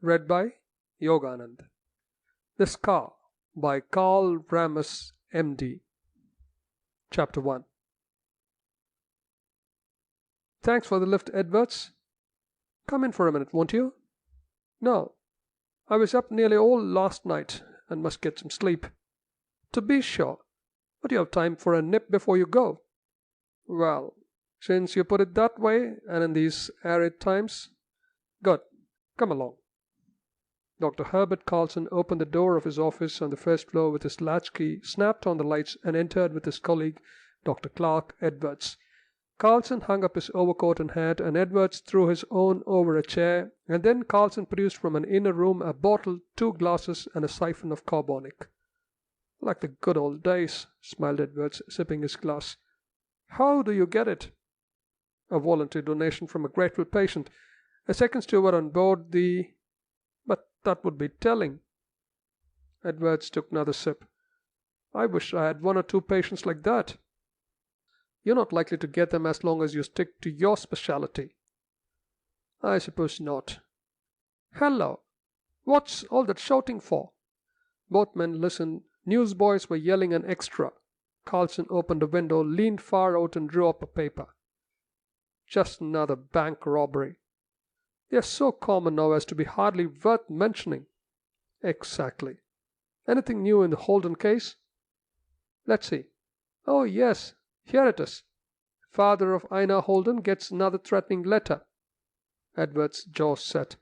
Read by Yoganandh. The Scar by Ramus, M.D. Chapter 1. Thanks for the lift, Edwards. Come in for a minute, won't you? No. I was up nearly all last night and must get some sleep. To be sure. But you have time for a nip before you go. Well, since you put it that way, and in these arid times, good. Come along. Dr. Herbert Carlson opened the door of his office on the first floor with his latchkey, snapped on the lights, and entered with his colleague, Dr. Clark Edwards. Carlson hung up his overcoat and hat, and Edwards threw his own over a chair, and then Carlson produced from an inner room a bottle, 2 glasses, and a siphon of carbonic. Like the good old days, smiled Edwards, sipping his glass. How do you get it? A voluntary donation from a grateful patient. A second steward on board the... But that would be telling. Edwards took another sip. I wish I had 1 or 2 patients like that. You're not likely to get them as long as you stick to your specialty. I suppose not. Hello! What's all that shouting for? Both men listened. Newsboys were yelling an extra. Carlson opened a window, leaned far out, and drew up a paper. Just another bank robbery. They are so common now as to be hardly worth mentioning. Exactly. Anything new in the Holden case? Let's see. Oh, yes, here it is. Father of Ina Holden gets another threatening letter. Edward's jaw set.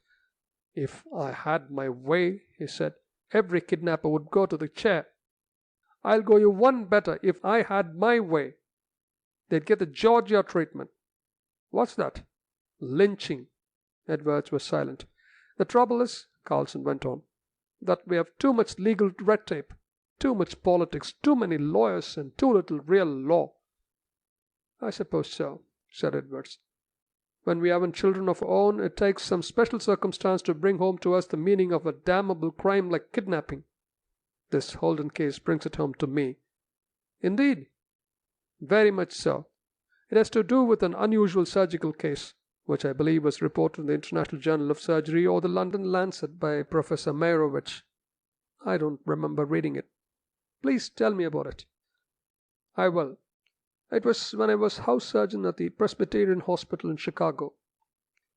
If I had my way, he said, every kidnapper would go to the chair. I'll go you one better. If I had my way, they'd get the Georgia treatment. What's that? Lynching. Edwards was silent. The trouble is, Carlson went on, that we have too much legal red tape, too much politics, too many lawyers, and too little real law. I suppose so, said Edwards. When we haven't children of our own, it takes some special circumstance to bring home to us the meaning of a damnable crime like kidnapping. This Holden case brings it home to me. Indeed? Very much so. It has to do with an unusual surgical case, which I believe was reported in the International Journal of Surgery or the London Lancet by Professor Meyrovich. I don't remember reading it. Please tell me about it. I will. It was when I was house surgeon at the Presbyterian Hospital in Chicago.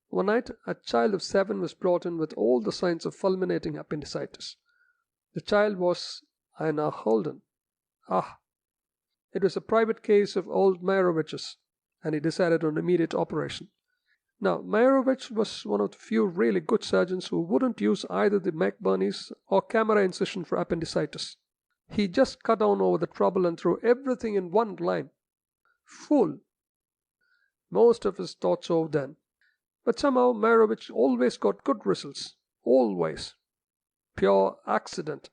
One night, a child of 7 was brought in with all the signs of fulminating appendicitis. The child was Ina Holden. Ah! It was a private case of old Meyerovich's, and he decided on immediate operation. Now, Meyerovich was one of the few really good surgeons who wouldn't use either the McBurney's or camera incision for appendicitis. He just cut down over the trouble and threw everything in one line. Fool! Most of us thought so then. But somehow Meyerovich always got good results. Always. Pure accident.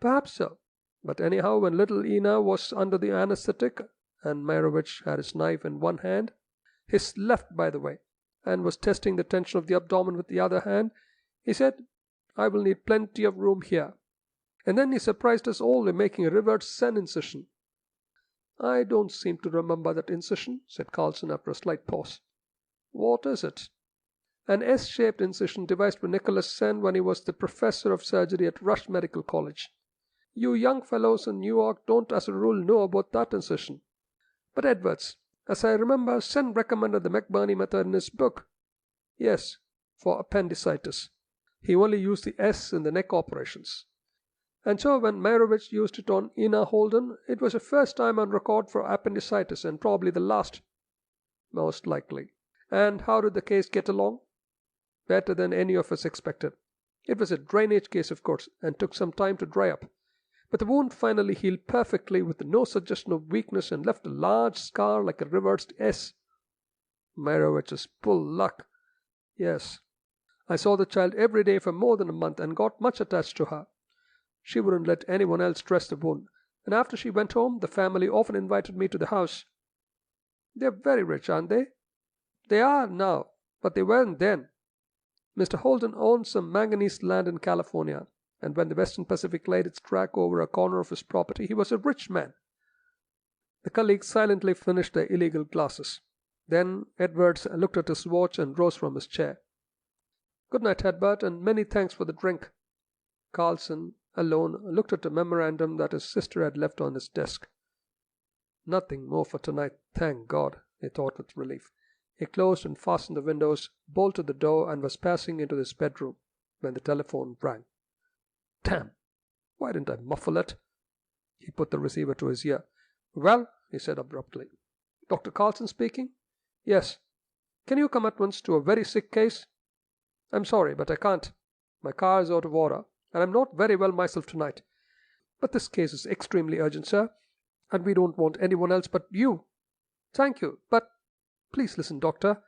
Perhaps so. But anyhow, when little Ina was under the anesthetic, and Meyerovich had his knife in one hand, his left, by the way, and was testing the tension of the abdomen with the other hand, he said, I will need plenty of room here. And then he surprised us all by making a reverse Sen incision. I don't seem to remember that incision, said Carlson after a slight pause. What is it? An S-shaped incision devised by Nicholas Sen when he was the professor of surgery at Rush Medical College. You young fellows in New York don't as a rule know about that incision. But Edwards, as I remember, Sen recommended the McBurney method in his book. Yes, for appendicitis. He only used the S in the neck operations. And so when Meyrovich used it on Ina Holden, it was the first time on record for appendicitis and probably the last. Most likely. And how did the case get along? Better than any of us expected. It was a drainage case, of course, and took some time to dry up. But the wound finally healed perfectly with no suggestion of weakness and left a large scar like a reversed S. Meyerovich's full luck. Yes. I saw the child every day for more than a month and got much attached to her. She wouldn't let anyone else dress the wound, and after she went home, the family often invited me to the house. They're very rich, aren't they? They are now, but they weren't then. Mr. Holden owned some manganese land in California, and when the Western Pacific laid its track over a corner of his property, he was a rich man. The colleagues silently finished their illegal glasses. Then Edwards looked at his watch and rose from his chair. Good night, Hedbert, and many thanks for the drink." Carlson, alone, looked at a memorandum that his sister had left on his desk. Nothing more for tonight, thank God, he thought with relief. He closed and fastened the windows, bolted the door, and was passing into his bedroom when the telephone rang. Damn! Why didn't I muffle it? He put the receiver to his ear. "Well," he said abruptly. "Dr. Carlson speaking?" "Yes. Can you come at once to a very sick case?" "I'm sorry, but I can't. My car is out of order, and I'm not very well myself tonight. But this case is extremely urgent, sir, and we don't want anyone else but you." "Thank you, but—" "Please listen, doctor.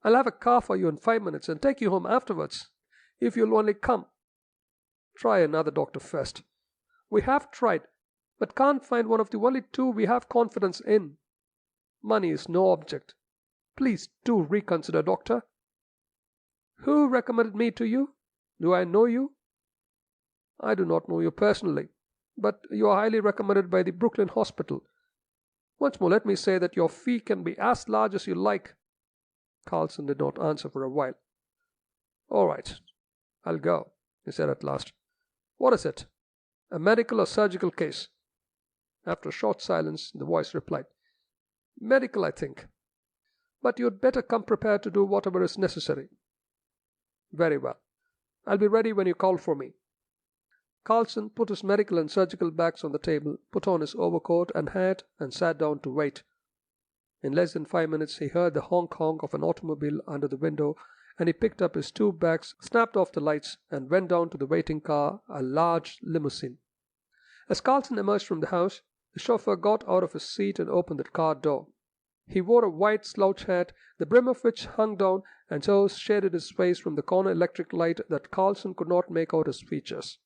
I'll have a car for you in 5 minutes and take you home afterwards, if you'll only come." "Try another doctor first." "We have tried, but can't find one of the only two we have confidence in. Money is no object. Please do reconsider, doctor." "Who recommended me to you? Do I know you?" "I do not know you personally, but you are highly recommended by the Brooklyn Hospital. Once more let me say that your fee can be as large as you like." Carlson did not answer for a while. "All right, I'll go," he said at last. "What is it? A medical or surgical case?" After a short silence, the voice replied, "Medical, I think. But you'd better come prepared to do whatever is necessary." "Very well. I'll be ready when you call for me." Carlson put his medical and surgical bags on the table, put on his overcoat and hat, and sat down to wait. In less than 5 minutes he heard the honk-honk of an automobile under the window, and he picked up his 2 bags, snapped off the lights, and went down to the waiting car, a large limousine. As Carlson emerged from the house, the chauffeur got out of his seat and opened the car door. He wore a white slouch hat, the brim of which hung down and so shaded his face from the corner electric light that Carlson could not make out his features.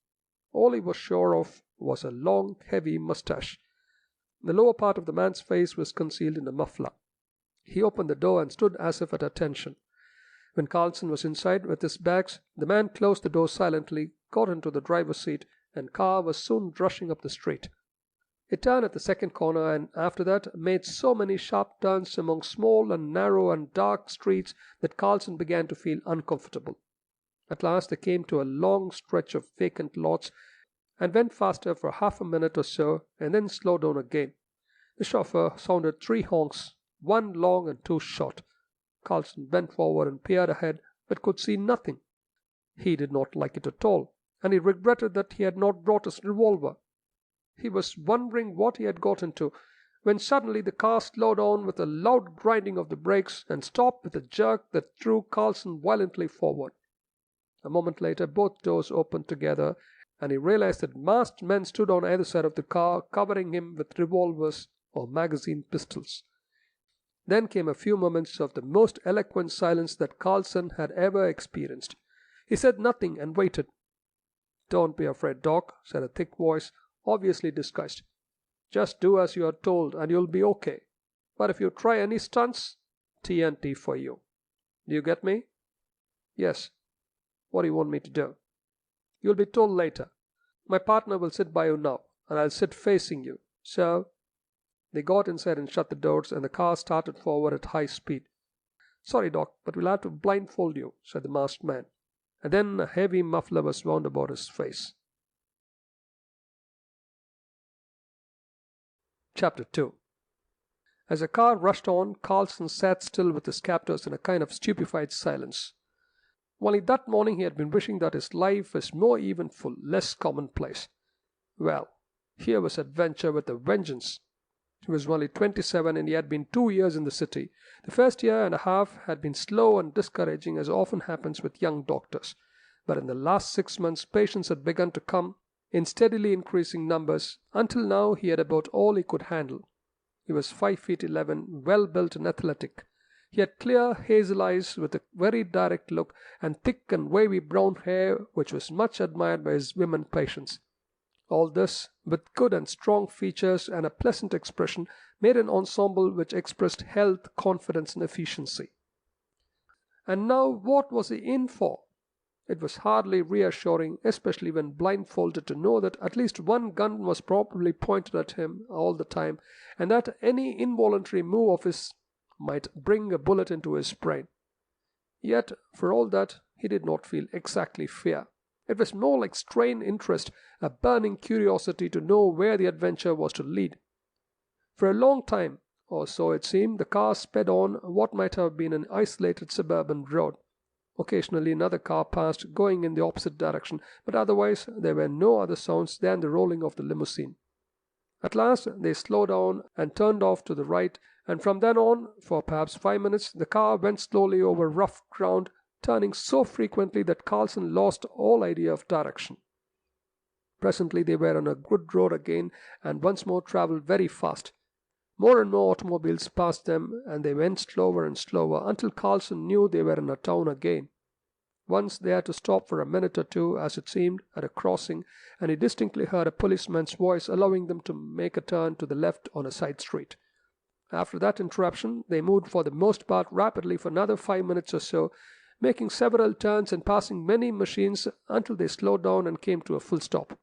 All he was sure of was a long, heavy mustache. The lower part of the man's face was concealed in a muffler. He opened the door and stood as if at attention. When Carlson was inside with his bags, the man closed the door silently, got into the driver's seat, and car was soon rushing up the street. It turned at the second corner, and after that made so many sharp turns among small and narrow and dark streets that Carlson began to feel uncomfortable. At last they came to a long stretch of vacant lots, and went faster for half a minute or so, and then slowed down again. The chauffeur sounded 3 honks, 1 long and 2 short. Carlson bent forward and peered ahead, but could see nothing. He did not like it at all, and he regretted that he had not brought his revolver. He was wondering what he had got into, when suddenly the car slowed down with a loud grinding of the brakes and stopped with a jerk that threw Carlson violently forward. A moment later both doors opened together, and he realized that masked men stood on either side of the car, covering him with revolvers or magazine pistols. Then came a few moments of the most eloquent silence that Carlson had ever experienced. He said nothing and waited. "Don't be afraid, Doc," said a thick voice, obviously disgusted. "Just do as you are told and you'll be okay. But if you try any stunts, TNT for you. Do you get me?" "Yes. What do you want me to do?" "You'll be told later. My partner will sit by you now, and I'll sit facing you. So—" They got inside and shut the doors, and the car started forward at high speed. "Sorry, Doc, but we'll have to blindfold you," said the masked man. And then a heavy muffler was wound about his face. Chapter 2. As the car rushed on, Carlson sat still with his captors in a kind of stupefied silence. Only that morning he had been wishing that his life was more eventful, less commonplace. Well, here was adventure with a vengeance. He was only 27, and he had been 2 years in the city. The first year and a half had been slow and discouraging, as often happens with young doctors. But in the last 6 months patients had begun to come in steadily increasing numbers. Until now he had about all he could handle. He was 5 feet 11, well built and athletic. He had clear hazel eyes with a very direct look, and thick and wavy brown hair which was much admired by his women patients. All this, with good and strong features and a pleasant expression, made an ensemble which expressed health, confidence, and efficiency. And now what was he in for? It was hardly reassuring, especially when blindfolded, to know that at least one gun was probably pointed at him all the time, and that any involuntary move of his might bring a bullet into his brain. Yet, for all that, he did not feel exactly fear. It was more like strained interest, a burning curiosity to know where the adventure was to lead. For a long time, or so it seemed, the car sped on what might have been an isolated suburban road. Occasionally another car passed, going in the opposite direction, but otherwise there were no other sounds than the rolling of the limousine. At last they slowed down and turned off to the right, and from then on, for perhaps 5 minutes, the car went slowly over rough ground, turning so frequently that Carlson lost all idea of direction. Presently they were on a good road again, and once more travelled very fast. More and more automobiles passed them, and they went slower and slower, until Carlson knew they were in a town again. Once they had to stop for a minute or two, as it seemed, at a crossing, and he distinctly heard a policeman's voice allowing them to make a turn to the left on a side street. After that interruption, they moved for the most part rapidly for another 5 minutes or so, making several turns and passing many machines until they slowed down and came to a full stop.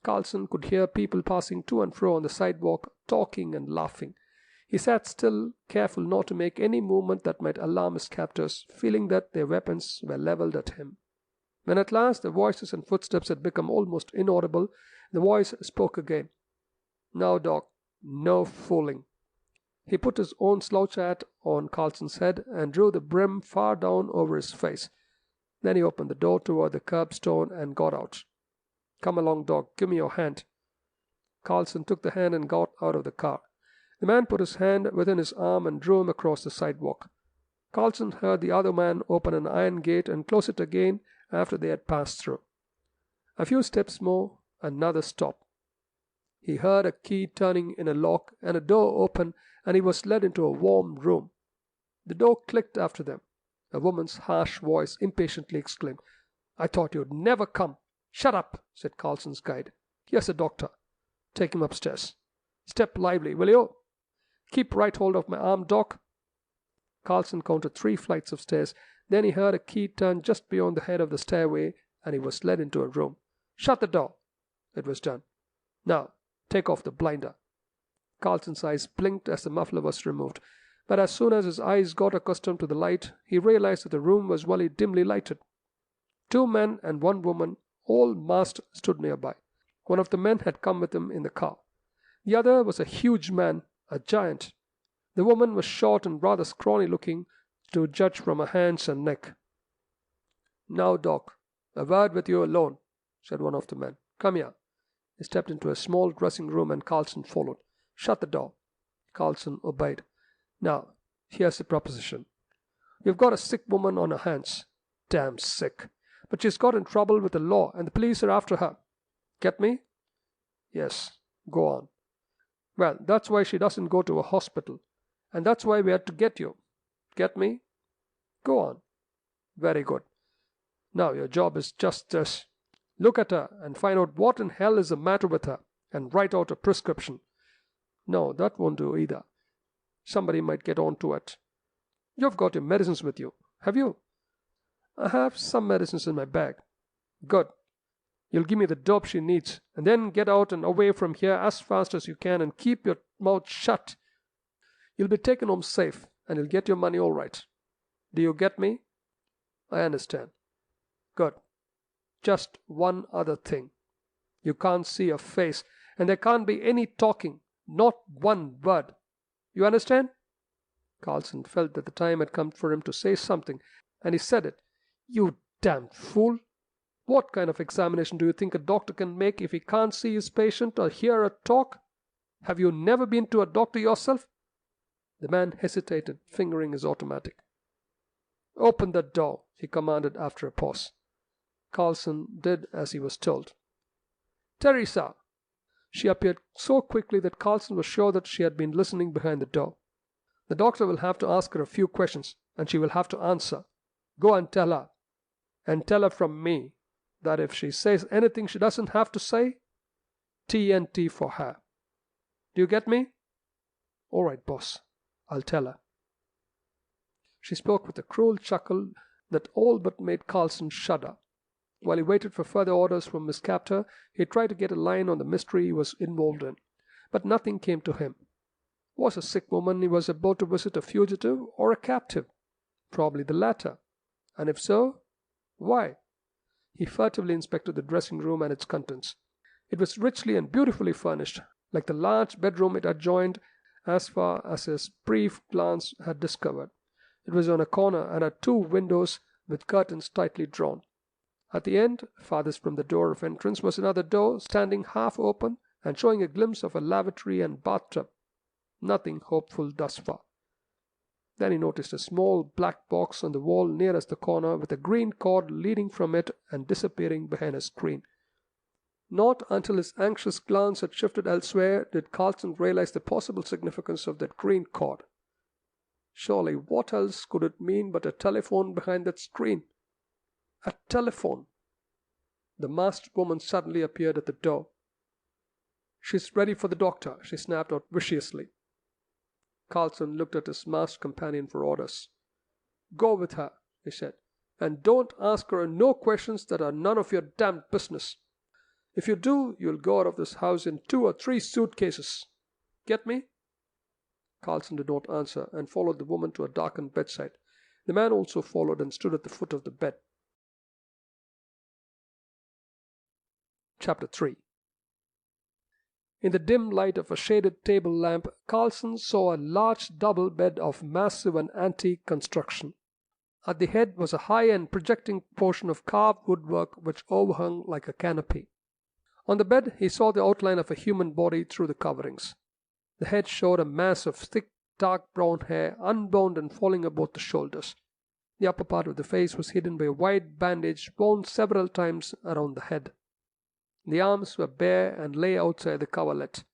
Carlson could hear people passing to and fro on the sidewalk, talking and laughing. He sat still, careful not to make any movement that might alarm his captors, feeling that their weapons were leveled at him. When at last the voices and footsteps had become almost inaudible, the voice spoke again. "Now, Doc, no fooling." He put his own slouch hat on Carlson's head and drew the brim far down over his face. Then he opened the door toward the curbstone and got out. "Come along, Doc. Give me your hand." Carlson took the hand and got out of the car. The man put his hand within his arm and drew him across the sidewalk. Carlson heard the other man open an iron gate and close it again after they had passed through. A few steps more, another stop. He heard a key turning in a lock and a door open, and he was led into a warm room. The door clicked after them. A woman's harsh voice impatiently exclaimed, "I thought you'd never come." "Shut up," said Carlson's guide. "Here's a doctor. Take him upstairs. Step lively, will you? Keep right hold of my arm, Doc." Carlson counted 3 flights of stairs. Then he heard a key turn just beyond the head of the stairway, and he was led into a room. "Shut the door." It was done. "Now, take off the blinder." Carlson's eyes blinked as the muffler was removed, but as soon as his eyes got accustomed to the light, he realized that the room was only dimly lighted. 2 men and 1 woman, all masked, stood nearby. One of the men had come with him in the car. The other was a huge man, a giant. The woman was short and rather scrawny-looking, to judge from her hands and neck. "Now, Doc, a word with you alone," said one of the men. "Come here." He stepped into a small dressing room and Carlson followed. "Shut the door." Carlson obeyed. "Now, here's the proposition. You've got a sick woman on her hands. Damn sick. But she's got in trouble with the law, and the police are after her. Get me?" "Yes. Go on." "Well, that's why she doesn't go to a hospital, and that's why we had to get you. Get me?" "Go on." "Very good. Now, your job is just this. Look at her and find out what in hell is the matter with her, and write out a prescription." "No, that won't do either. Somebody might get on to it." "You've got your medicines with you, have you?" "I have some medicines in my bag." "Good. You'll give me the dope she needs, and then get out and away from here as fast as you can, and keep your mouth shut. You'll be taken home safe, and you'll get your money all right. Do you get me?" "I understand." "Good. Just one other thing. You can't see her face, and there can't be any talking, not one word. You understand?" Carlson felt that the time had come for him to say something, and he said it. "You damned fool! What kind of examination do you think a doctor can make if he can't see his patient or hear her talk? Have you never been to a doctor yourself?" The man hesitated, fingering his automatic. "Open the door," he commanded after a pause. Carlson did as he was told. "Teresa!" She appeared so quickly that Carlson was sure that she had been listening behind the door. "The doctor will have to ask her a few questions, and she will have to answer. Go and tell her. And tell her from me that if she says anything she doesn't have to say, TNT for her. Do you get me?" "All right, boss. I'll tell her." She spoke with a cruel chuckle that all but made Carlson shudder. While he waited for further orders from his captor, he tried to get a line on the mystery he was involved in, but nothing came to him. Was a sick woman he was about to visit a fugitive or a captive? Probably the latter. And if so, Why? He furtively inspected the dressing room and its contents. It was richly and beautifully furnished, like the large bedroom it adjoined, as far as his brief glance had discovered. It was on a corner and had 2 windows with curtains tightly drawn. At the end, farthest from the door of entrance, was another door standing half open and showing a glimpse of a lavatory and bathtub. Nothing hopeful thus far. Then he noticed a small black box on the wall nearest the corner with a green cord leading from it and disappearing behind a screen. Not until his anxious glance had shifted elsewhere did Carlson realize the possible significance of that green cord. Surely, what else could it mean but a telephone behind that screen? A telephone! The masked woman suddenly appeared at the door. "She's ready for the doctor," she snapped out viciously. Carlson looked at his masked companion for orders. "Go with her," he said, "and don't ask her no questions that are none of your damned business. If you do, you'll go out of this house in 2 or 3 suitcases. Get me?" Carlson did not answer and followed the woman to a darkened bedside. The man also followed and stood at the foot of the bed. Chapter 3. In the dim light of a shaded table lamp, Carlson saw a large double bed of massive and antique construction. At the head was a high and projecting portion of carved woodwork which overhung like a canopy. On the bed he saw the outline of a human body through the coverings. The head showed a mass of thick, dark brown hair, unbound and falling about the shoulders. The upper part of the face was hidden by a wide bandage worn several times around the head. The arms were bare and lay outside the coverlet.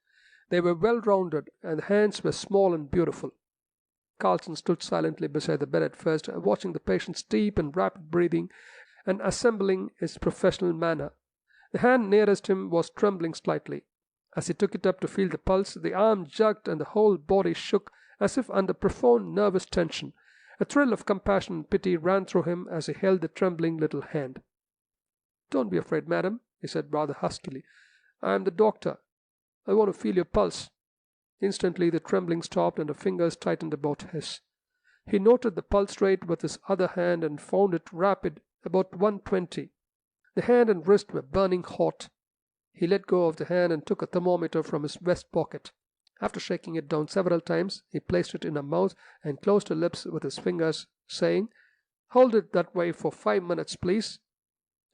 They were well rounded, and the hands were small and beautiful. Carlson stood silently beside the bed at first, watching the patient's deep and rapid breathing and assembling his professional manner. The hand nearest him was trembling slightly. As he took it up to feel the pulse, the arm jerked and the whole body shook as if under profound nervous tension. A thrill of compassion and pity ran through him as he held the trembling little hand. "Don't be afraid, madam," he said rather huskily. "I am the doctor. I want to feel your pulse." Instantly the trembling stopped and her fingers tightened about his. He noted the pulse rate with his other hand and found it rapid, about 120. The hand and wrist were burning hot. He let go of the hand and took a thermometer from his vest pocket. After shaking it down several times, he placed it in her mouth and closed her lips with his fingers, saying, "Hold it that way for 5 minutes, please."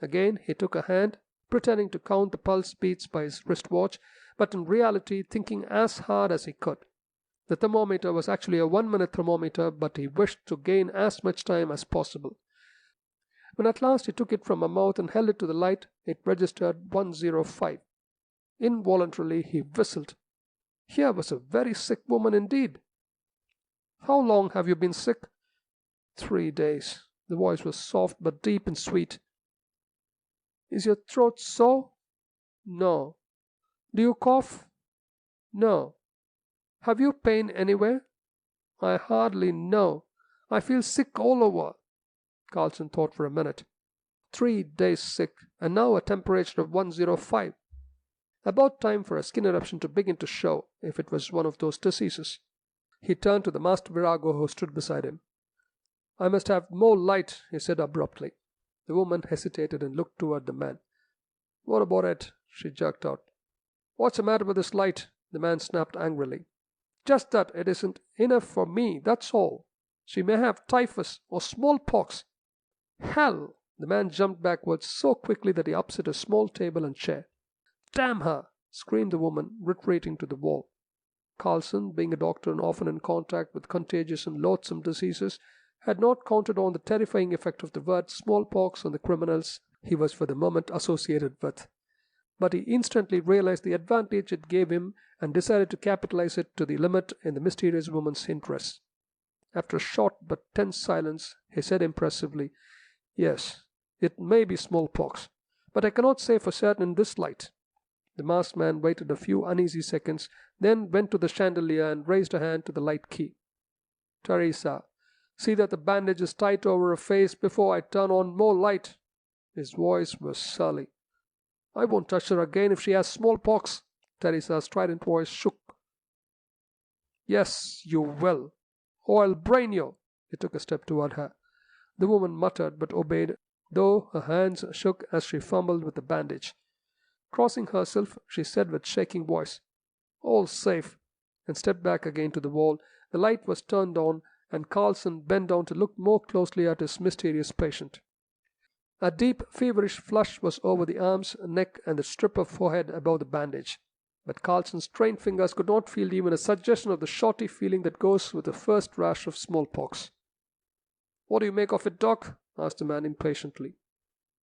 Again he took her hand, pretending to count the pulse beats by his wristwatch, but in reality thinking as hard as he could. The thermometer was actually a 1-minute thermometer, but he wished to gain as much time as possible. When at last he took it from her mouth and held it to the light, it registered 105. Involuntarily he whistled. Here was a very sick woman indeed. "How long have you been sick?" 3 days. The voice was soft but deep and sweet. "Is your throat sore?" "No." "Do you cough?" "No." "Have you pain anywhere?" "I hardly know. I feel sick all over." Carlson thought for a minute. 3 days sick, and now a temperature of 105. About time for a skin eruption to begin to show, if it was one of those diseases. He turned to the masked virago who stood beside him. "I must have more light," he said abruptly. The woman hesitated and looked toward the man. "What about it?" she jerked out. "What's the matter with this light?" the man snapped angrily. "Just that it isn't enough for me, that's all. She may have typhus or smallpox." "Hell!" The man jumped backwards so quickly that he upset a small table and chair. "Damn her!" screamed the woman, retreating to the wall. Carlson, being a doctor and often in contact with contagious and loathsome diseases, had not counted on the terrifying effect of the word smallpox on the criminals he was for the moment associated with. But he instantly realized the advantage it gave him and decided to capitalize it to the limit in the mysterious woman's interest. After a short but tense silence, he said impressively, "Yes, it may be smallpox, but I cannot say for certain in this light." The masked man waited a few uneasy seconds, then went to the chandelier and raised a hand to the light key. "Teresa, see that the bandage is tight over her face before I turn on more light." His voice was surly. "I won't touch her again if she has smallpox." Teresa's strident voice shook. "Yes, you will, or I'll brain you." He took a step toward her. The woman muttered but obeyed, though her hands shook as she fumbled with the bandage. Crossing herself, she said with shaking voice, "All safe," and stepped back again to the wall. The light was turned on, and Carlson bent down to look more closely at his mysterious patient. A deep, feverish flush was over the arms, neck, and the strip of forehead above the bandage. But Carlson's trained fingers could not feel even a suggestion of the shorty feeling that goes with the first rash of smallpox. "What do you make of it, Doc?" asked the man impatiently.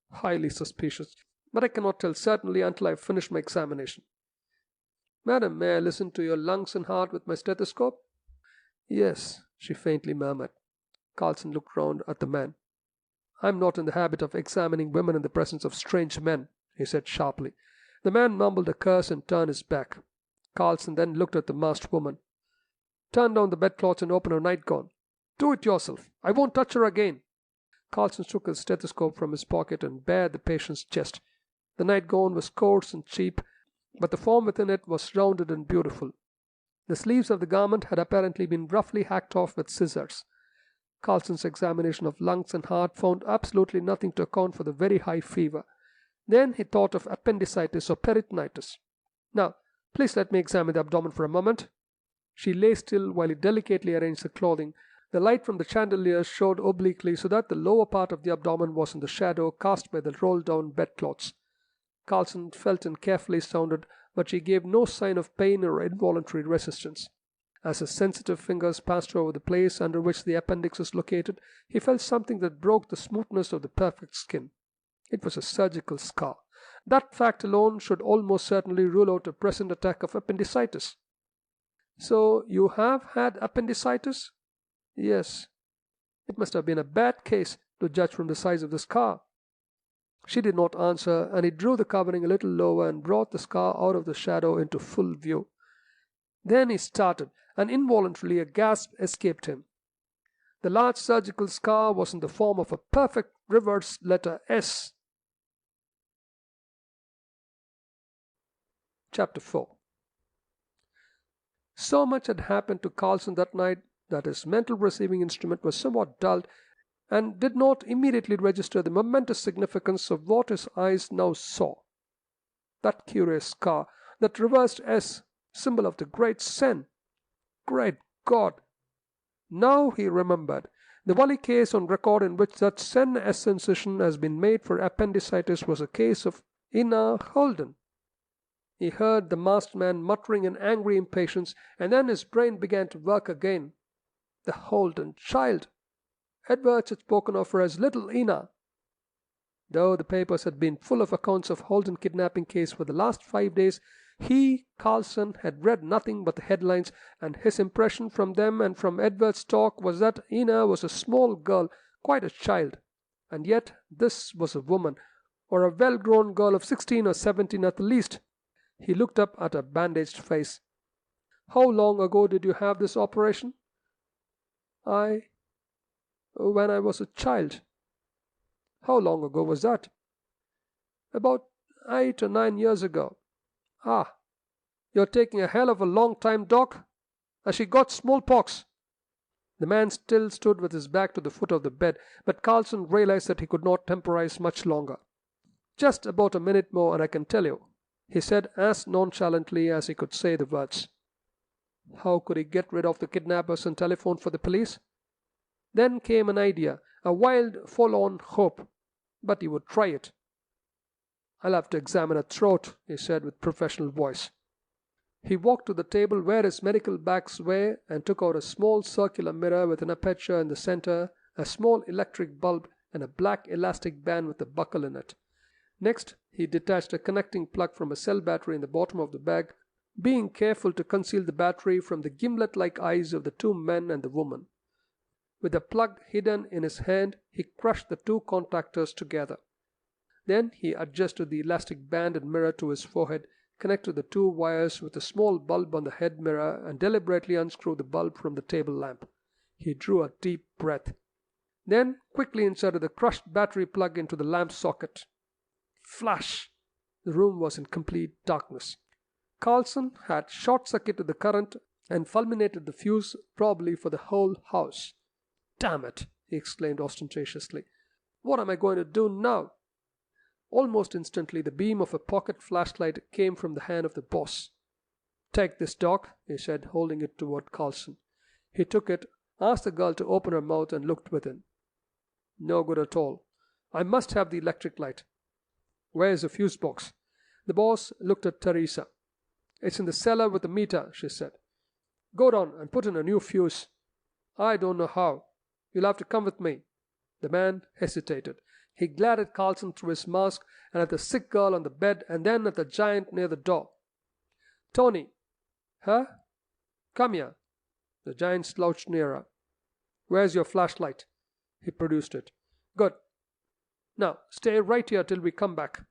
"Highly suspicious, but I cannot tell certainly until I have finished my examination." "Madam, may I listen to your lungs and heart with my stethoscope?" "Yes," she faintly murmured. Carlson looked round at the man. "I am not in the habit of examining women in the presence of strange men," he said sharply. The man mumbled a curse and turned his back. Carlson then looked at the masked woman. "Turn down the bedclothes and open her nightgown. Do it yourself. I won't touch her again." Carlson took his stethoscope from his pocket and bared the patient's chest. The nightgown was coarse and cheap, but the form within it was rounded and beautiful. The sleeves of the garment had apparently been roughly hacked off with scissors. Carlson's examination of lungs and heart found absolutely nothing to account for the very high fever. Then he thought of appendicitis or peritonitis. "Now, please let me examine the abdomen for a moment." She lay still while he delicately arranged the clothing. The light from the chandelier showed obliquely so that the lower part of the abdomen was in the shadow cast by the rolled-down bedclothes. Carlson felt and carefully sounded, but she gave no sign of pain or involuntary resistance. As his sensitive fingers passed over the place under which the appendix was located, he felt something that broke the smoothness of the perfect skin. It was a surgical scar. That fact alone should almost certainly rule out a present attack of appendicitis. "So you have had appendicitis?" "Yes." "It must have been a bad case, to judge from the size of the scar." She did not answer, and he drew the covering a little lower and brought the scar out of the shadow into full view. Then he started, and involuntarily a gasp escaped him. The large surgical scar was in the form of a perfect reversed letter S. Chapter 4. So much had happened to Carlson that night that his mental receiving instrument was somewhat dulled and did not immediately register the momentous significance of what his eyes now saw. That curious scar, that reversed S, symbol of the great sin. Great God! Now he remembered. The only case on record in which that sen S incision has been made for appendicitis was a case of Ina Holden. He heard the masked man muttering in angry impatience, and then his brain began to work again. The Holden child! Edwards had spoken of her as little Ina. Though the papers had been full of accounts of Holden kidnapping case for the last 5 days, he, Carlson, had read nothing but the headlines, and his impression from them and from Edward's talk was that Ina was a small girl, quite a child. And yet this was a woman, or a well-grown girl of 16 or 17 at the least. He looked up at her bandaged face. "How long ago did you have this operation?" When I was a child." "How long ago was that?" "About 8 or 9 years ago." "Ah, you're taking a hell of a long time, Doc. Has she got smallpox?" The man still stood with his back to the foot of the bed, but Carlson realized that he could not temporize much longer. "Just about a minute more and I can tell you," he said as nonchalantly as he could say the words. How could he get rid of the kidnappers and telephone for the police? Then came an idea, a wild, forlorn hope, but he would try it. "I'll have to examine her throat," he said with professional voice. He walked to the table where his medical bags were and took out a small circular mirror with an aperture in the center, a small electric bulb, and a black elastic band with a buckle in it. Next, he detached a connecting plug from a cell battery in the bottom of the bag, being careful to conceal the battery from the gimlet-like eyes of the two men and the woman. With the plug hidden in his hand, he crushed the two contactors together. Then he adjusted the elastic band and mirror to his forehead, connected the two wires with a small bulb on the head mirror, and deliberately unscrewed the bulb from the table lamp. He drew a deep breath. Then quickly inserted the crushed battery plug into the lamp socket. Flash! The room was in complete darkness. Carlson had short-circuited the current and fulminated the fuse, probably for the whole house. "Damn it!" he exclaimed ostentatiously. What am I going to do now? Almost instantly, the beam of a pocket flashlight came from the hand of the boss. Take this, Doc, he said, holding it toward Carlson. He took it, asked the girl to open her mouth, and looked within. No good at all. I must have the electric light. Where's the fuse box? The boss looked at Teresa. It's in the cellar with the meter, she said. Go down and put in a new fuse. I don't know how. You'll have to come with me. The man hesitated. He glared at Carlson through his mask and at the sick girl on the bed and then at the giant near the door. Tony. Huh? Come here. The giant slouched nearer. Where's your flashlight? He produced it. Good. Now, stay right here till we come back.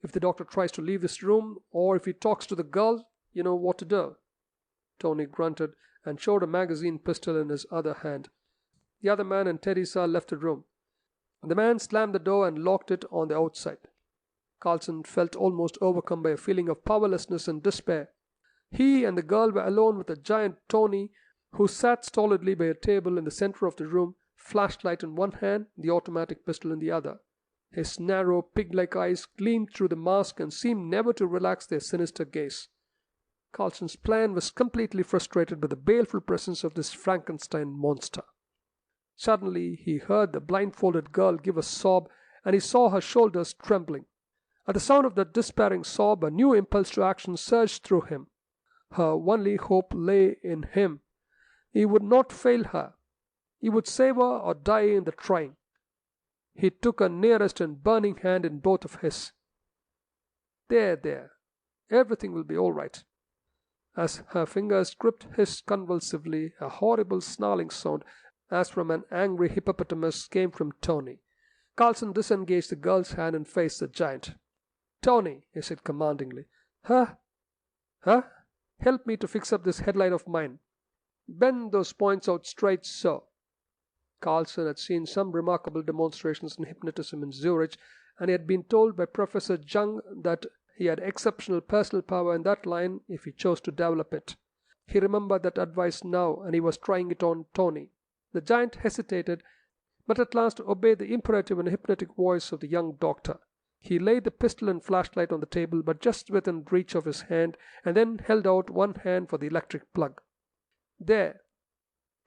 If the doctor tries to leave this room, or if he talks to the girl, you know what to do. Tony grunted and showed a magazine pistol in his other hand. The other man and Teresa left the room. The man slammed the door and locked it on the outside. Carlson felt almost overcome by a feeling of powerlessness and despair. He and the girl were alone with the giant Tony, who sat stolidly by a table in the center of the room, flashlight in one hand, the automatic pistol in the other. His narrow, pig-like eyes gleamed through the mask and seemed never to relax their sinister gaze. Carlson's plan was completely frustrated by the baleful presence of this Frankenstein monster. Suddenly he heard the blindfolded girl give a sob, and he saw her shoulders trembling. At the sound of that despairing sob, a new impulse to action surged through him. Her only hope lay in him. He would not fail her. He would save her or die in the trying. He took her nearest and burning hand in both of his. There. Everything will be all right. As her fingers gripped his convulsively, a horrible snarling sound, as from an angry hippopotamus, came from Tony. Carlson disengaged the girl's hand and faced the giant. Tony, he said commandingly. Huh? Help me to fix up this headlight of mine. Bend those points out straight so. Carlson had seen some remarkable demonstrations in hypnotism in Zurich, and he had been told by Professor Jung that he had exceptional personal power in that line if he chose to develop it. He remembered that advice now, and he was trying it on Tony. The giant hesitated, but at last obeyed the imperative and hypnotic voice of the young doctor. He laid the pistol and flashlight on the table, but just within reach of his hand, and then held out one hand for the electric plug. There.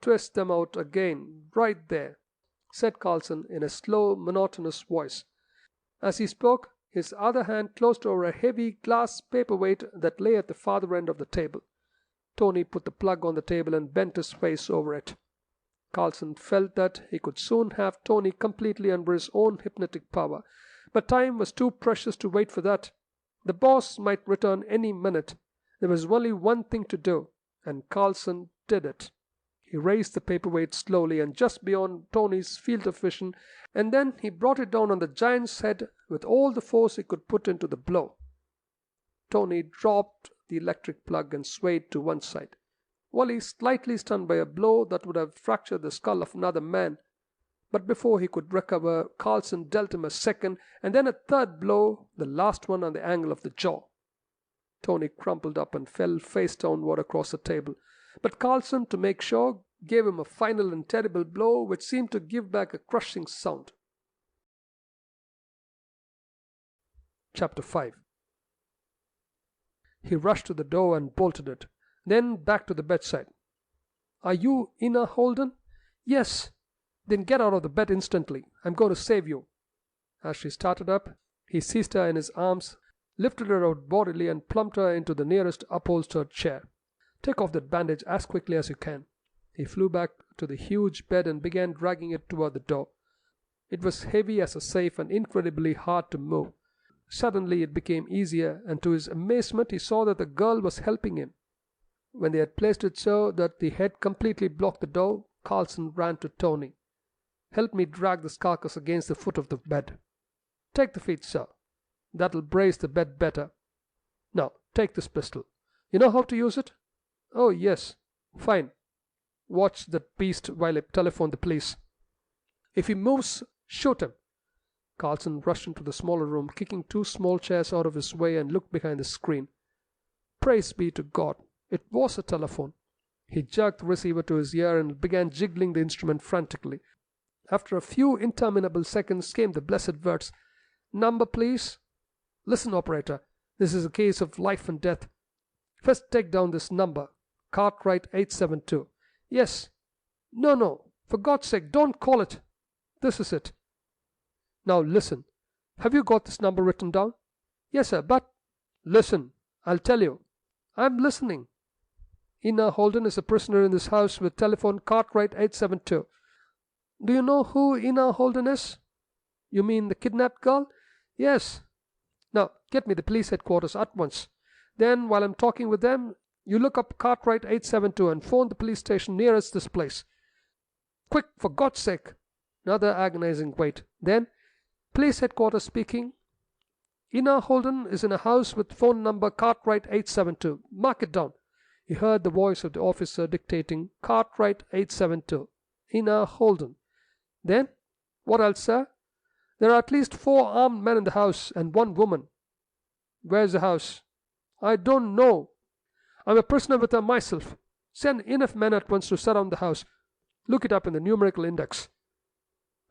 Twist them out again, right there, said Carlson in a slow, monotonous voice. As he spoke, his other hand closed over a heavy glass paperweight that lay at the farther end of the table. Tony put the plug on the table and bent his face over it. Carlson felt that he could soon have Tony completely under his own hypnotic power, but time was too precious to wait for that. The boss might return any minute. There was only one thing to do, and Carlson did it. He raised the paperweight slowly and just beyond Tony's field of vision, and then he brought it down on the giant's head with all the force he could put into the blow. Tony dropped the electric plug and swayed to one side. Wally slightly stunned by a blow that would have fractured the skull of another man. But before he could recover, Carlson dealt him a second and then a third blow, the last one on the angle of the jaw. Tony crumpled up and fell face downward across the table. But Carlson, to make sure, gave him a final and terrible blow which seemed to give back a crushing sound. Chapter 5. He rushed to the door and bolted it, then back to the bedside. Are you Ina Holden? Yes. Then get out of the bed instantly. I'm going to save you. As she started up, he seized her in his arms, lifted her out bodily, and plumped her into the nearest upholstered chair. Take off that bandage as quickly as you can. He flew back to the huge bed and began dragging it toward the door. It was heavy as a safe and incredibly hard to move. Suddenly it became easier, and to his amazement he saw that the girl was helping him. When they had placed it so that the head completely blocked the door, Carlson ran to Tony. Help me drag this carcass against the foot of the bed. Take the feet, sir. That'll brace the bed better. Now, take this pistol. You know how to use it? Oh, yes. Fine. Watch that beast while I telephone the police. If he moves, shoot him. Carlson rushed into the smaller room, kicking two small chairs out of his way, and looked behind the screen. Praise be to God. It was a telephone. He jerked the receiver to his ear and began jiggling the instrument frantically. After a few interminable seconds came the blessed words, "Number, please." "Listen, operator. This is a case of life and death. First take down this number. Cartwright 872. Yes. No, no. For God's sake, don't call it. This is it. Now listen. Have you got this number written down?" "Yes, sir, but—" "Listen. I'll tell you. I'm listening. Ina Holden is a prisoner in this house with telephone Cartwright 872. Do you know who Ina Holden is?" "You mean the kidnapped girl?" "Yes." "Now get me the police headquarters at once. Then, while I'm talking with them, you look up Cartwright 872 and phone the police station nearest this place. Quick, for God's sake!" Another agonizing wait. Then, "Police headquarters speaking. Ina Holden is in a house with phone number Cartwright 872. Mark it down." He heard the voice of the officer dictating Cartwright 872. Ina Holden. Then, "What else, sir?" "There are at least 4 armed men in the house and 1 woman." "Where's the house?" "I don't know. I'm a prisoner with her myself. Send enough men at once to surround the house. Look it up in the numerical index."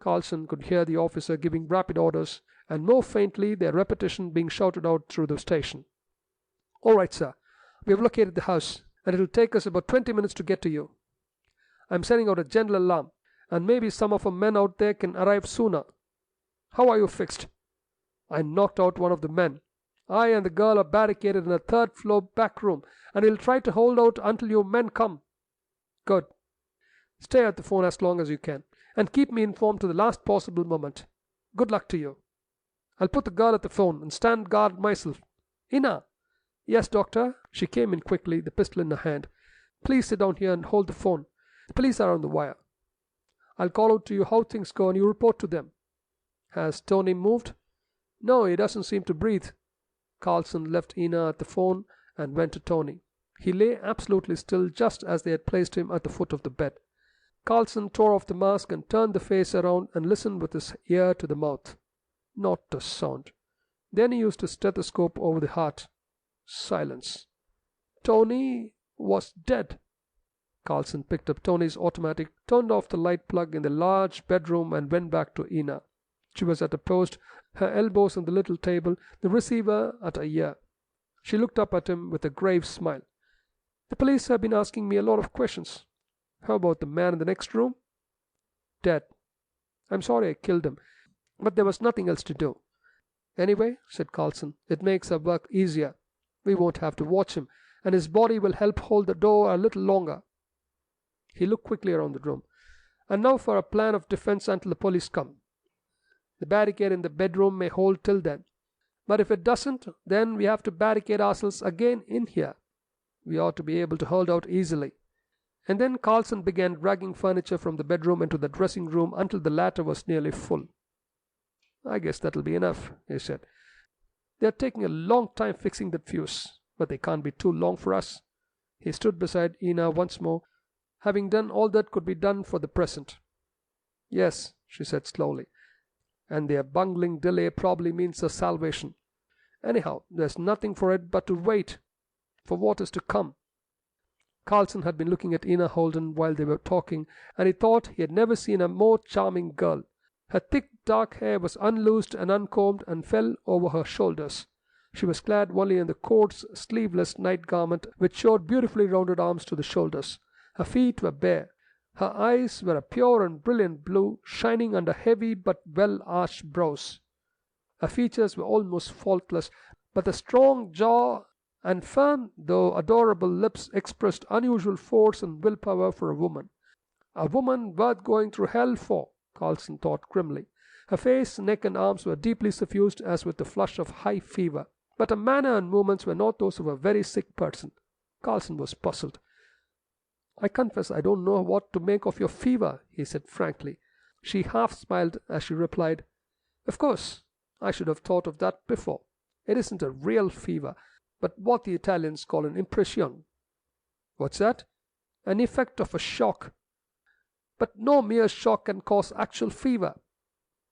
Carlson could hear the officer giving rapid orders, and more faintly their repetition being shouted out through the station. "All right, sir. We have located the house, and it will take us about 20 minutes to get to you. I'm sending out a general alarm, and maybe some of our men out there can arrive sooner. How are you fixed?" "I knocked out one of the men. I and the girl are barricaded in a 3rd-floor back room, and we'll try to hold out until your men come." "Good. Stay at the phone as long as you can, and keep me informed to the last possible moment. Good luck to you. I'll put the girl at the phone and stand guard myself. Ina." "Yes, doctor." She came in quickly, the pistol in her hand. "Please sit down here and hold the phone. The police are on the wire. I'll call out to you how things go and you report to them." "Has Tony moved?" "No, he doesn't seem to breathe." Carlson left Ina at the phone and went to Tony. He lay absolutely still just as they had placed him at the foot of the bed. Carlson tore off the mask and turned the face around and listened with his ear to the mouth. Not a sound. Then he used his stethoscope over the heart. Silence. Tony was dead. Carlson picked up Tony's automatic, turned off the light plug in the large bedroom, and went back to Ina. She was at a post, her elbows on the little table, the receiver at her ear. She looked up at him with a grave smile. "The police have been asking me a lot of questions. How about the man in the next room?" "Dead. I'm sorry I killed him, but there was nothing else to do." "Anyway," said Carlson, "it makes our work easier. We won't have to watch him, and his body will help hold the door a little longer." He looked quickly around the room. "And now for a plan of defense until the police come. The barricade in the bedroom may hold till then. But if it doesn't, then we have to barricade ourselves again in here. We ought to be able to hold out easily." And then Carlson began dragging furniture from the bedroom into the dressing room until the latter was nearly full. "I guess that'll be enough," he said. "They're taking a long time fixing that fuse, but they can't be too long for us." He stood beside Ina once more, having done all that could be done for the present. "Yes," she said slowly, "and their bungling delay probably means their salvation. Anyhow, there's nothing for it but to wait for what is to come." Carlson had been looking at Ina Holden while they were talking, and he thought he had never seen a more charming girl. Her thick dark hair was unloosed and uncombed and fell over her shoulders. She was clad only in the coarse, sleeveless night garment, which showed beautifully rounded arms to the shoulders. Her feet were bare. Her eyes were a pure and brilliant blue, shining under heavy but well-arched brows. Her features were almost faultless, but the strong jaw and firm though adorable lips expressed unusual force and willpower for a woman. A woman worth going through hell for, Carlson thought grimly. Her face, neck, and arms were deeply suffused as with the flush of high fever, but her manner and movements were not those of a very sick person. Carlson was puzzled. "I confess I don't know what to make of your fever," he said frankly. She half smiled as she replied, "Of course, I should have thought of that before. It isn't a real fever, but what the Italians call an impression." "What's that?" "An effect of a shock. But no mere shock can cause actual fever.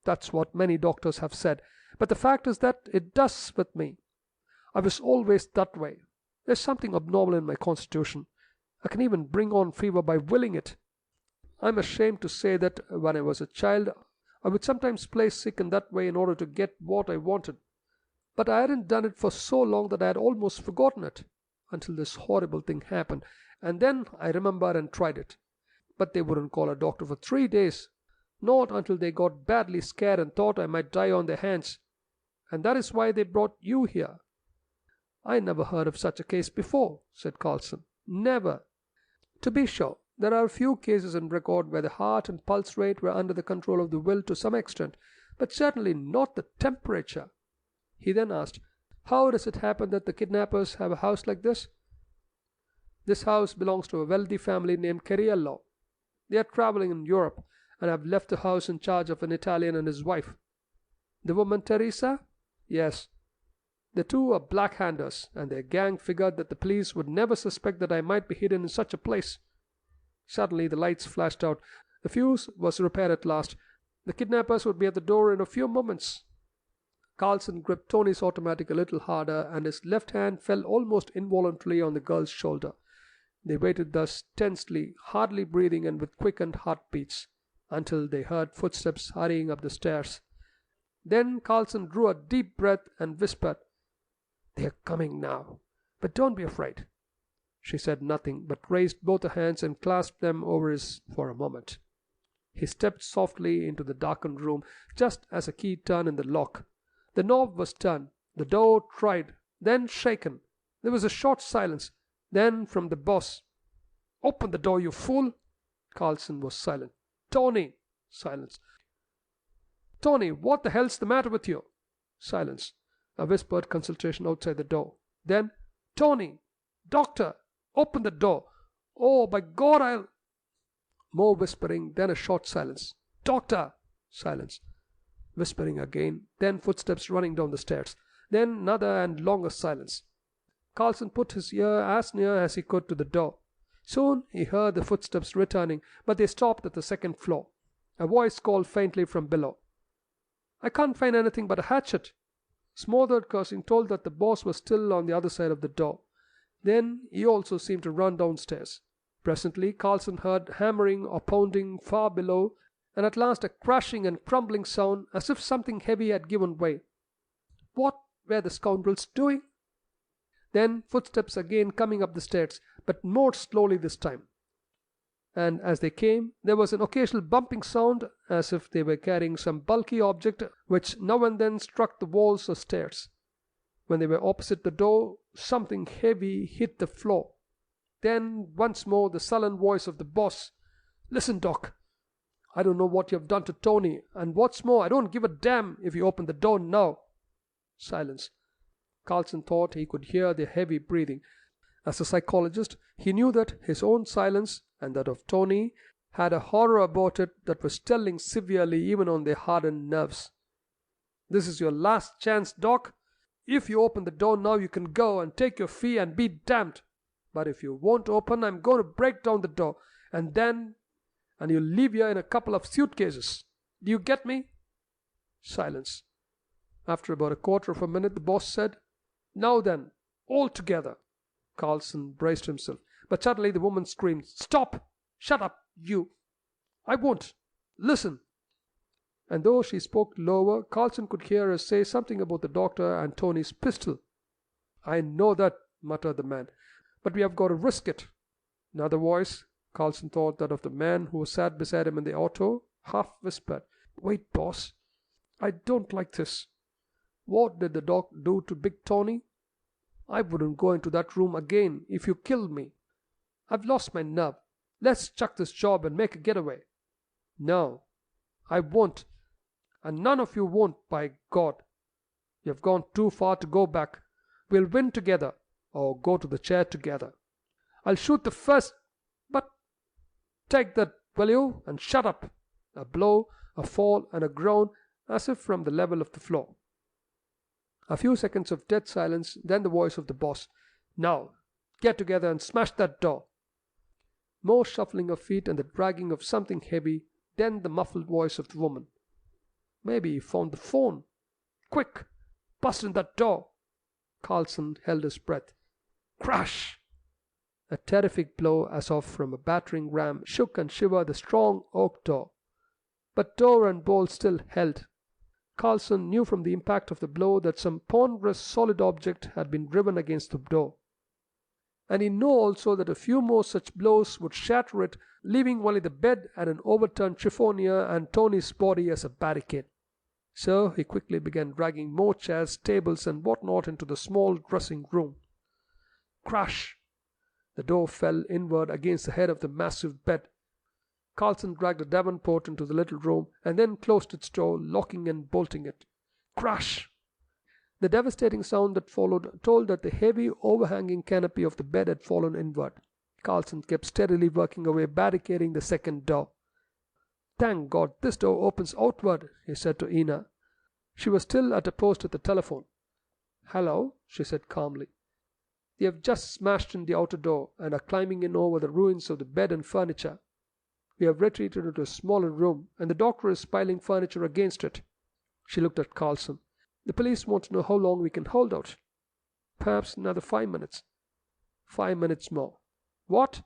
That's what many doctors have said, but the fact is that it does with me. I was always that way. There's something abnormal in my constitution. I can even bring on fever by willing it." I'm ashamed to say that when I was a child, I would sometimes play sick in that way in order to get what I wanted. But I hadn't done it for so long that I had almost forgotten it, until this horrible thing happened, and then I remembered and tried it. But they wouldn't call a doctor for 3 days, not until they got badly scared and thought I might die on their hands. And that is why they brought you here." "I never heard of such a case before," said Carlson. "Never." "To be sure, there are a few cases in record where the heart and pulse rate were under the control of the will to some extent, but certainly not the temperature." He then asked, "How does it happen that the kidnappers have a house like this?" "This house belongs to a wealthy family named Cariello. They are traveling in Europe, and have left the house in charge of an Italian and his wife." "The woman Teresa?" "Yes. The two are black-handers, and their gang figured that the police would never suspect that I might be hidden in such a place." Suddenly the lights flashed out. The fuse was repaired at last. The kidnappers would be at the door in a few moments. Carlson gripped Tony's automatic a little harder, and his left hand fell almost involuntarily on the girl's shoulder. They waited thus, tensely, hardly breathing and with quickened heartbeats, until they heard footsteps hurrying up the stairs. Then Carlson drew a deep breath and whispered, "They are coming now, but don't be afraid." She said nothing, but raised both her hands and clasped them over his for a moment. He stepped softly into the darkened room, just as a key turned in the lock. The knob was turned, the door tried, then shaken. There was a short silence. Then from the boss, "Open the door, you fool!" Carlson was silent. "Tony!" Silence. "Tony, what the hell's the matter with you?" Silence. A whispered consultation outside the door. Then, "Tony! Doctor! Open the door! Oh, by God, I'll—" More whispering, then a short silence. "Doctor!" Silence. Whispering again, then footsteps running down the stairs. Then another and longer silence. Carlson put his ear as near as he could to the door. Soon he heard the footsteps returning, but they stopped at the second floor. A voice called faintly from below. "I can't find anything but a hatchet." Smothered cursing told that the boss was still on the other side of the door. Then he also seemed to run downstairs. Presently Carlson heard hammering or pounding far below, and at last a crashing and crumbling sound as if something heavy had given way. What were the scoundrels doing? Then footsteps again coming up the stairs, but more slowly this time. And as they came, there was an occasional bumping sound, as if they were carrying some bulky object which now and then struck the walls or stairs. When they were opposite the door, something heavy hit the floor. Then once more the sullen voice of the boss. "Listen, Doc. I don't know what you have done to Tony, and what's more, I don't give a damn if you open the door now." Silence. Carlson thought he could hear their heavy breathing. As a psychologist, he knew that his own silence and that of Tony had a horror about it that was telling severely even on their hardened nerves. "This is your last chance, Doc. If you open the door now, you can go and take your fee and be damned. But if you won't open, I'm going to break down the door, and you'll leave here in a couple of suitcases. Do you get me?" Silence. After about a quarter of a minute, the boss said, "Now then, all together." Carlson braced himself, but suddenly the woman screamed, "Stop! Shut up, you! I won't! Listen!" And though she spoke lower, Carlson could hear her say something about the doctor and Tony's pistol. "I know that," muttered the man, "but we have got to risk it." Another voice, Carlson thought that of the man who sat beside him in the auto, half whispered, "Wait, boss. I don't like this. What did the doc do to Big Tony? I wouldn't go into that room again if you killed me. I've lost my nerve. Let's chuck this job and make a getaway." "No, I won't. And none of you won't, by God. You've gone too far to go back. We'll win together, or go to the chair together. I'll shoot the first, but take that, will you, and shut up." A blow, a fall, and a groan, as if from the level of the floor. A few seconds of dead silence, then the voice of the boss. "Now, get together and smash that door." More shuffling of feet and the dragging of something heavy, then the muffled voice of the woman. "Maybe he found the phone. Quick, bust in that door." Carlson held his breath. Crash! A terrific blow, as of from a battering ram, shook and shivered the strong oak door. But door and bolt still held. Carlson knew from the impact of the blow that some ponderous solid object had been driven against the door. And he knew also that a few more such blows would shatter it, leaving only the bed and an overturned chiffonier and Tony's body as a barricade. So he quickly began dragging more chairs, tables, and what not into the small dressing room. Crash! The door fell inward against the head of the massive bed. Carlson dragged the davenport into the little room and then closed its door, locking and bolting it. Crash! The devastating sound that followed told that the heavy, overhanging canopy of the bed had fallen inward. Carlson kept steadily working away, barricading the second door. "Thank God, this door opens outward," he said to Ina. She was still at a post at the telephone. "Hello," she said calmly. "They have just smashed in the outer door and are climbing in over the ruins of the bed and furniture. We have retreated into a smaller room, and the doctor is piling furniture against it." She looked at Carlson. "The police want to know how long we can hold out." "Perhaps another 5 minutes." "5 minutes more." "What?"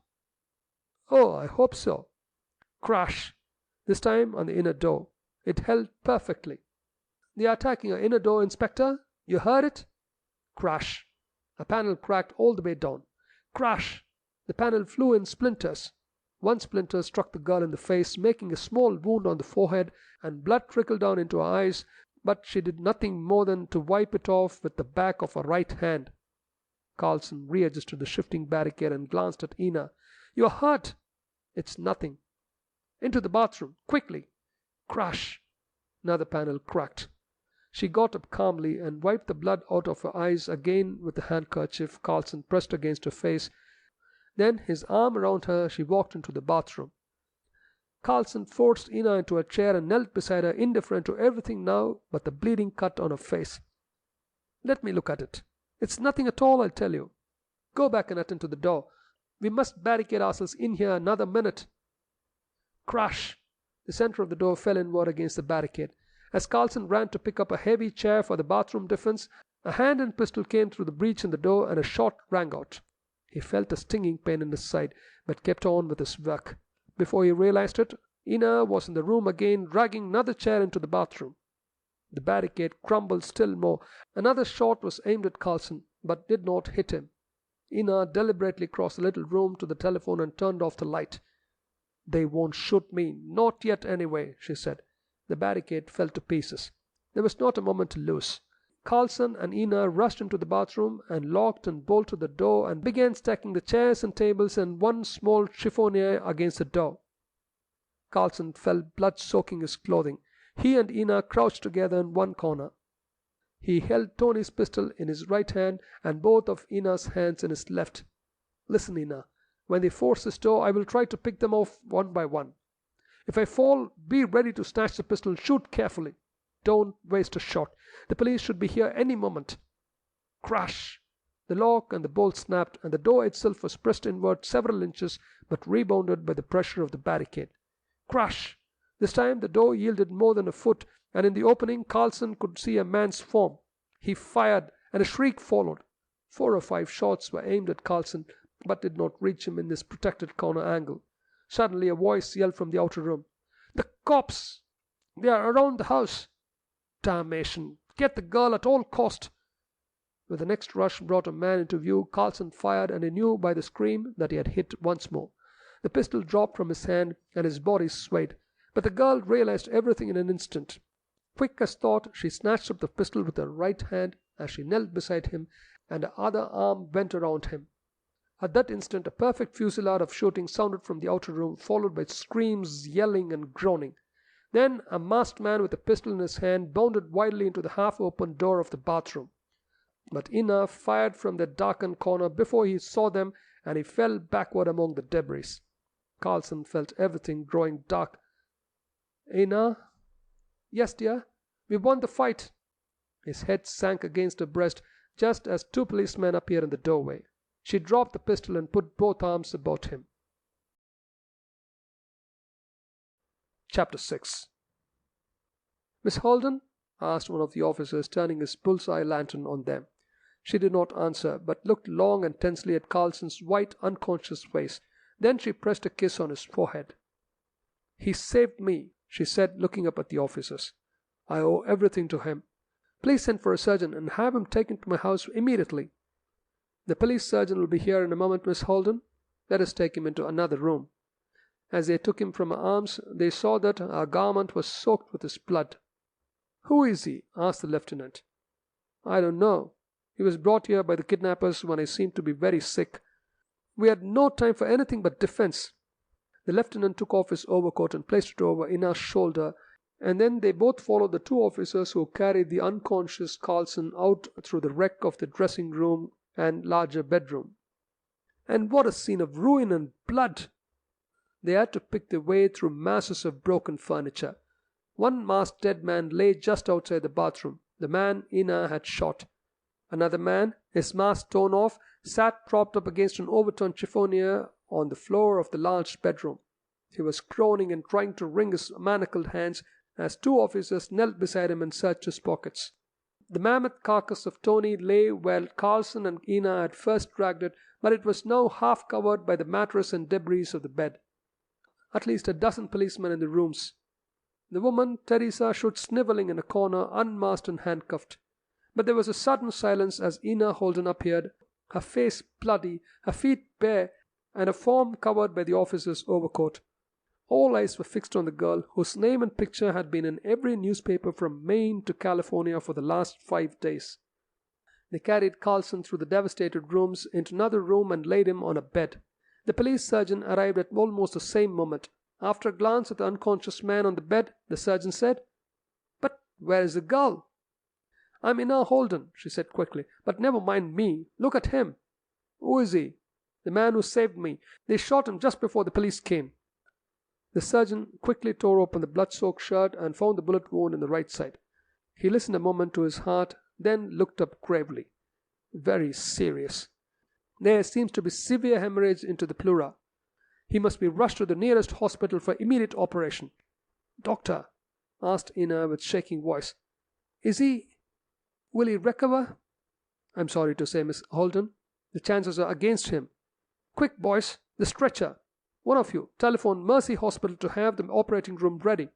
"Oh, I hope so." Crash! This time on the inner door. It held perfectly. "They are attacking our inner door, Inspector. You heard it?" Crash! A panel cracked all the way down. Crash! The panel flew in splinters. One splinter struck the girl in the face, making a small wound on the forehead, and blood trickled down into her eyes, but she did nothing more than to wipe it off with the back of her right hand. Carlson readjusted the shifting barricade and glanced at Ina. "You are hurt." "It's nothing." "Into the bathroom, quickly." Crash! Another panel cracked. She got up calmly and wiped the blood out of her eyes again with the handkerchief Carlson pressed against her face. Then, his arm around her, she walked into the bathroom. Carlson forced Ina into a chair and knelt beside her, indifferent to everything now but the bleeding cut on her face. "Let me look at it." "It's nothing at all, I'll tell you." "Go back and attend to the door. We must barricade ourselves in here another minute." Crash! The center of the door fell inward against the barricade. As Carlson ran to pick up a heavy chair for the bathroom defense, a hand and pistol came through the breach in the door and a shot rang out. He felt a stinging pain in his side, but kept on with his work. Before he realized it, Ina was in the room again, dragging another chair into the bathroom. The barricade crumbled still more. Another shot was aimed at Carlson, but did not hit him. Ina deliberately crossed the little room to the telephone and turned off the light. "They won't shoot me, not yet anyway," she said. The barricade fell to pieces. There was not a moment to lose. Carlson and Ina rushed into the bathroom and locked and bolted the door and began stacking the chairs and tables and one small chiffonier against the door. Carlson felt blood soaking his clothing. He and Ina crouched together in one corner. He held Tony's pistol in his right hand and both of Ina's hands in his left. "Listen, Ina. When they force this door, I will try to pick them off one by one. If I fall, be ready to snatch the pistol. Shoot carefully. Don't waste a shot. The police should be here any moment." Crash! The lock and the bolt snapped, and the door itself was pressed inward several inches, but rebounded by the pressure of the barricade. Crash! This time the door yielded more than a foot, and in the opening Carlson could see a man's form. He fired, and a shriek followed. 4 or 5 shots were aimed at Carlson, but did not reach him in this protected corner angle. Suddenly a voice yelled from the outer room. "The cops! They are around the house! Damnation! Get the girl at all cost!" When the next rush brought a man into view, Carlson fired, and he knew by the scream that he had hit once more. The pistol dropped from his hand, and his body swayed. But the girl realized everything in an instant. Quick as thought, she snatched up the pistol with her right hand as she knelt beside him, and her other arm went around him. At that instant a perfect fusillade of shooting sounded from the outer room, followed by screams, yelling, and groaning. Then a masked man with a pistol in his hand bounded wildly into the half-open door of the bathroom. But Ina fired from that darkened corner before he saw them, and he fell backward among the debris. Carlson felt everything growing dark. "Ina?" "Yes, dear. We won the fight." His head sank against her breast just as 2 policemen appeared in the doorway. She dropped the pistol and put both arms about him. Chapter 6. "Miss Holden?" asked one of the officers, turning his bull's-eye lantern on them. She did not answer, but looked long and tensely at Carlson's white, unconscious face. Then she pressed a kiss on his forehead. "He saved me," she said, looking up at the officers. "I owe everything to him. Please send for a surgeon and have him taken to my house immediately." "The police surgeon will be here in a moment, Miss Holden. Let us take him into another room." As they took him from her arms, they saw that her garment was soaked with his blood. "Who is he?" asked the lieutenant. "I don't know. He was brought here by the kidnappers when I seemed to be very sick. We had no time for anything but defense." The lieutenant took off his overcoat and placed it over Ina's shoulder, and then they both followed the two officers who carried the unconscious Carlson out through the wreck of the dressing room and larger bedroom. And what a scene of ruin and blood! They had to pick their way through masses of broken furniture. One masked dead man lay just outside the bathroom, the man Ina had shot. Another man, his mask torn off, sat propped up against an overturned chiffonier on the floor of the large bedroom. He was groaning and trying to wring his manacled hands as two officers knelt beside him and searched his pockets. The mammoth carcass of Tony lay where Carlson and Ina had first dragged it, but it was now half covered by the mattress and debris of the bed. At least a dozen policemen in the rooms. The woman, Teresa, stood snivelling in a corner, unmasked and handcuffed. But there was a sudden silence as Ina Holden appeared, her face bloody, her feet bare, and her form covered by the officer's overcoat. All eyes were fixed on the girl, whose name and picture had been in every newspaper from Maine to California for the last 5 days. They carried Carlson through the devastated rooms into another room and laid him on a bed. The police surgeon arrived at almost the same moment. After a glance at the unconscious man on the bed, the surgeon said, "But where is the girl?" "I'm Ina Holden," she said quickly. "But never mind me. Look at him." "Who is he?" "The man who saved me. They shot him just before the police came." The surgeon quickly tore open the blood-soaked shirt and found the bullet wound in the right side. He listened a moment to his heart, then looked up gravely. "Very serious. There seems to be severe hemorrhage into the pleura. He must be rushed to the nearest hospital for immediate operation." "Doctor," asked Ina with shaking voice, will he recover?" "I'm sorry to say, Miss Holden, the chances are against him. Quick, boys, the stretcher. One of you, telephone Mercy Hospital to have the operating room ready."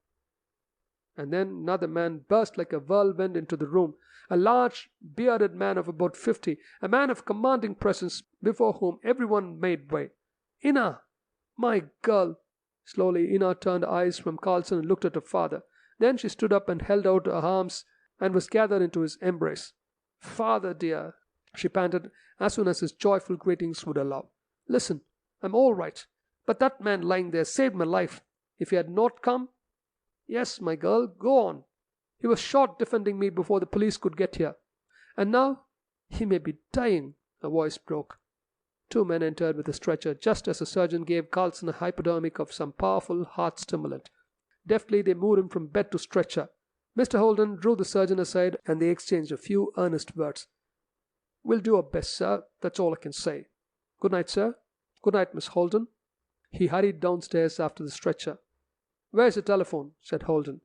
And then another man burst like a whirlwind into the room, a large, bearded man of about 50, a man of commanding presence before whom everyone made way. "Ina, my girl." Slowly Ina turned her eyes from Carlson and looked at her father. Then she stood up and held out her arms and was gathered into his embrace. "Father, dear," she panted as soon as his joyful greetings would allow. "Listen, I'm all right, but that man lying there saved my life. If he had not come—" "Yes, my girl, go on." "He was shot defending me before the police could get here. And now he may be dying." Her voice broke. Two men entered with a stretcher just as the surgeon gave Carlson a hypodermic of some powerful heart stimulant. Deftly they moved him from bed to stretcher. Mr. Holden drew the surgeon aside and they exchanged a few earnest words. "We'll do our best, sir. That's all I can say. Good night, sir. Good night, Miss Holden." He hurried downstairs after the stretcher. "Where's the telephone?" said Holden.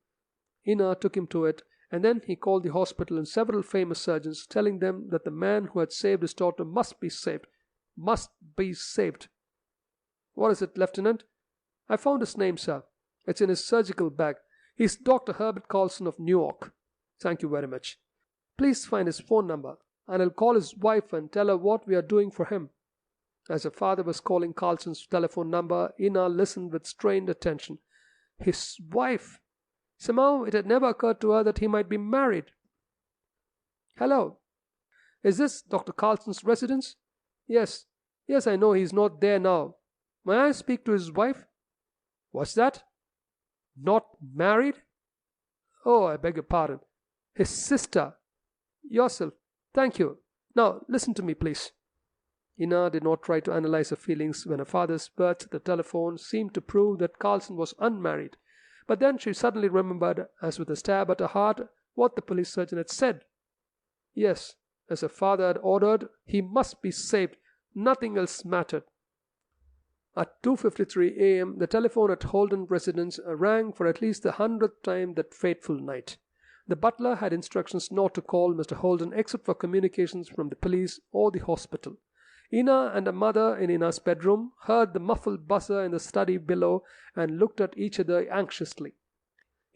Ina took him to it, and then he called the hospital and several famous surgeons, telling them that the man who had saved his daughter must be saved. Must be saved. "What is it, Lieutenant?" "I found his name, sir. It's in his surgical bag. He's Dr. Herbert Carlson of New York." "Thank you very much. Please find his phone number, and I'll call his wife and tell her what we are doing for him." As her father was calling Carlson's telephone number, Ina listened with strained attention. His wife! Somehow it had never occurred to her that he might be married. "Hello. Is this Dr. Carlson's residence?" Yes, I know he's not there now. May I speak to his wife?" "What's that? Not married?" "Oh, I beg your pardon. His sister. Yourself. Thank you. Now, listen to me, please." Ina did not try to analyze her feelings when her father's words at the telephone seemed to prove that Carlson was unmarried. But then she suddenly remembered, as with a stab at her heart, what the police surgeon had said. Yes, as her father had ordered, he must be saved. Nothing else mattered. At 2:53 a.m., the telephone at Holden residence rang for at least the 100th time that fateful night. The butler had instructions not to call Mr. Holden except for communications from the police or the hospital. Ina and her mother in Ina's bedroom heard the muffled buzzer in the study below and looked at each other anxiously.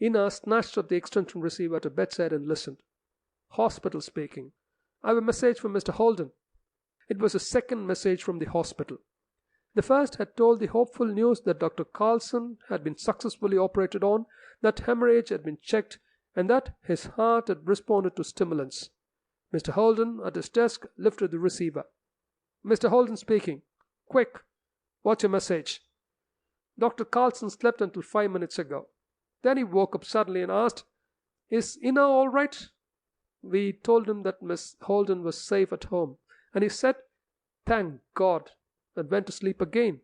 Ina snatched up the extension receiver at her bedside and listened. Hospital speaking. I have a message from Mr. Holden. It was a second message from the hospital. The first had told the hopeful news that Dr. Carlson had been successfully operated on, that hemorrhage had been checked, and that his heart had responded to stimulants. Mr. Holden, at his desk, lifted the receiver. Mr. Holden speaking. Quick, what's your message? Dr. Carlson slept until 5 minutes ago. Then he woke up suddenly and asked, Is Ina all right? We told him that Miss Holden was safe at home, and he said, Thank God, and went to sleep again.